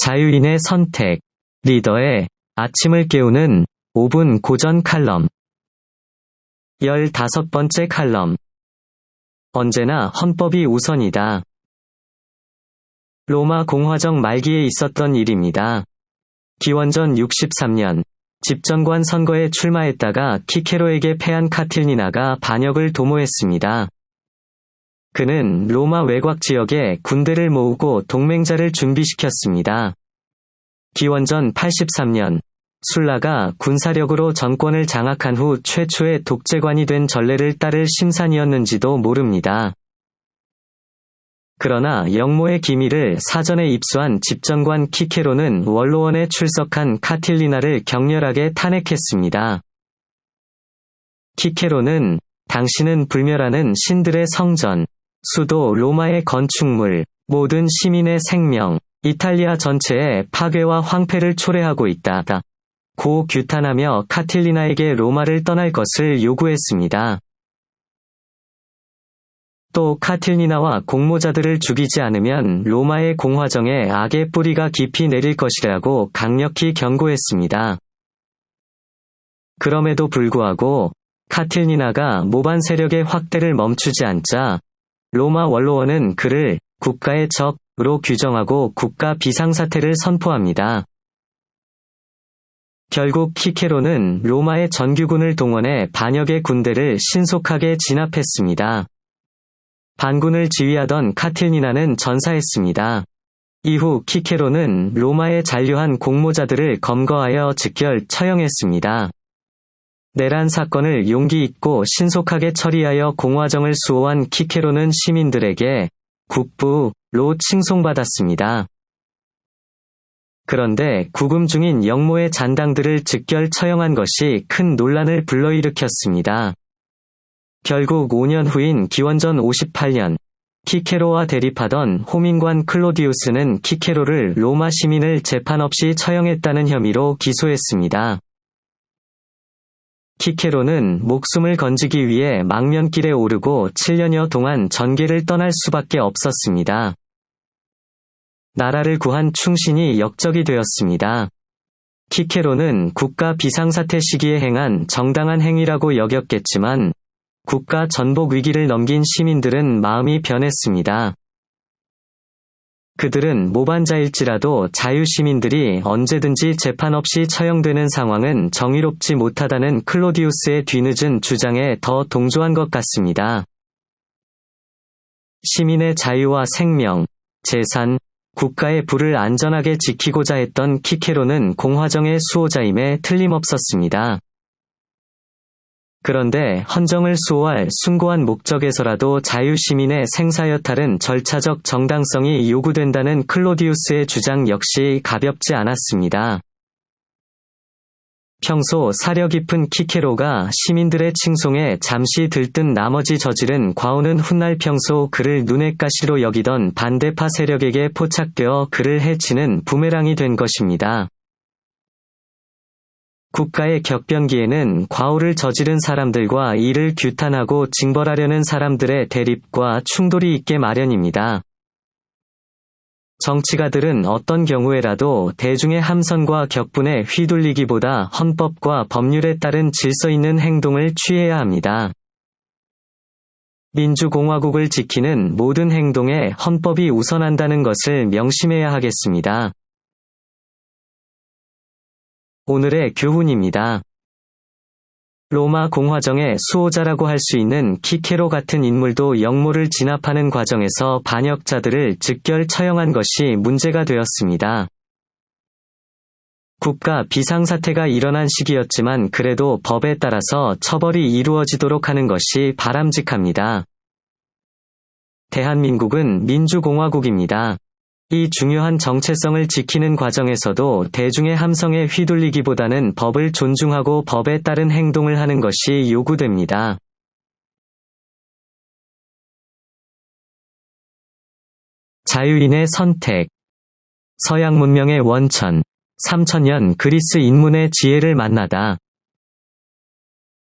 자유인의 선택, 리더의 아침을 깨우는 5분 고전 칼럼. 15번째 칼럼. 언제나 헌법이 우선이다. 로마 공화정 말기에 있었던 일입니다. 기원전 63년, 집정관 선거에 출마했다가 키케로에게 패한 카틸리나가 반역을 도모했습니다. 그는 로마 외곽 지역에 군대를 모으고 동맹자를 준비시켰습니다. 기원전 83년, 술라가 군사력으로 정권을 장악한 후 최초의 독재관이 된 전례를 따를 심산이었는지도 모릅니다. 그러나 영모의 기밀을 사전에 입수한 집정관 키케로는 원로원에 출석한 카틸리나를 격렬하게 탄핵했습니다. 키케로는 당신은 불멸하는 신들의 성전, 수도 로마의 건축물, 모든 시민의 생명, 이탈리아 전체의 파괴와 황폐를 초래하고 있다. 고 규탄하며 카틸리나에게 로마를 떠날 것을 요구했습니다. 또 카틸리나와 공모자들을 죽이지 않으면 로마의 공화정에 악의 뿌리가 깊이 내릴 것이라고 강력히 경고했습니다. 그럼에도 불구하고 카틸리나가 모반 세력의 확대를 멈추지 않자 로마 원로원은 그를 국가의 적으로 규정하고 국가 비상사태를 선포합니다. 결국 키케로는 로마의 전규군을 동원해 반역의 군대를 신속하게 진압했습니다. 반군을 지휘하던 카틸리나는 전사했습니다. 이후 키케로는 로마에 잔류한 공모자들을 검거하여 즉결 처형했습니다. 내란 사건을 용기 있고 신속하게 처리하여 공화정을 수호한 키케로는 시민들에게 국부로 칭송받았습니다. 그런데 구금 중인 영모의 잔당들을 즉결 처형한 것이 큰 논란을 불러일으켰습니다. 결국 5년 후인 기원전 58년, 키케로와 대립하던 호민관 클로디우스는 키케로를 로마 시민을 재판 없이 처형했다는 혐의로 기소했습니다. 키케로는 목숨을 건지기 위해 망면길에 오르고 7년여 동안 전계를 떠날 수밖에 없었습니다. 나라를 구한 충신이 역적이 되었습니다. 키케로는 국가 비상사태 시기에 행한 정당한 행위라고 여겼겠지만 국가 전복 위기를 넘긴 시민들은 마음이 변했습니다. 그들은 모반자일지라도 자유시민들이 언제든지 재판 없이 처형되는 상황은 정의롭지 못하다는 클로디우스의 뒤늦은 주장에 더 동조한 것 같습니다. 시민의 자유와 생명, 재산, 국가의 부를 안전하게 지키고자 했던 키케로는 공화정의 수호자임에 틀림없었습니다. 그런데 헌정을 수호할 숭고한 목적에서라도 자유시민의 생사여탈은 절차적 정당성이 요구된다는 클로디우스의 주장 역시 가볍지 않았습니다. 평소 사려 깊은 키케로가 시민들의 칭송에 잠시 들뜬 나머지 저지른 과오는 훗날 평소 그를 눈엣 가시로 여기던 반대파 세력에게 포착되어 그를 해치는 부메랑이 된 것입니다. 국가의 격변기에는 과오를 저지른 사람들과 이를 규탄하고 징벌하려는 사람들의 대립과 충돌이 있게 마련입니다. 정치가들은 어떤 경우에라도 대중의 함선과 격분에 휘둘리기보다 헌법과 법률에 따른 질서 있는 행동을 취해야 합니다. 민주공화국을 지키는 모든 행동에 헌법이 우선한다는 것을 명심해야 하겠습니다. 오늘의 교훈입니다. 로마 공화정의 수호자라고 할 수 있는 키케로 같은 인물도 영모를 진압하는 과정에서 반역자들을 즉결 처형한 것이 문제가 되었습니다. 국가 비상사태가 일어난 시기였지만 그래도 법에 따라서 처벌이 이루어지도록 하는 것이 바람직합니다. 대한민국은 민주공화국입니다. 이 중요한 정체성을 지키는 과정에서도 대중의 함성에 휘둘리기보다는 법을 존중하고 법에 따른 행동을 하는 것이 요구됩니다. 자유인의 선택. 서양 문명의 원천. 3000년 그리스 인문의 지혜를 만나다.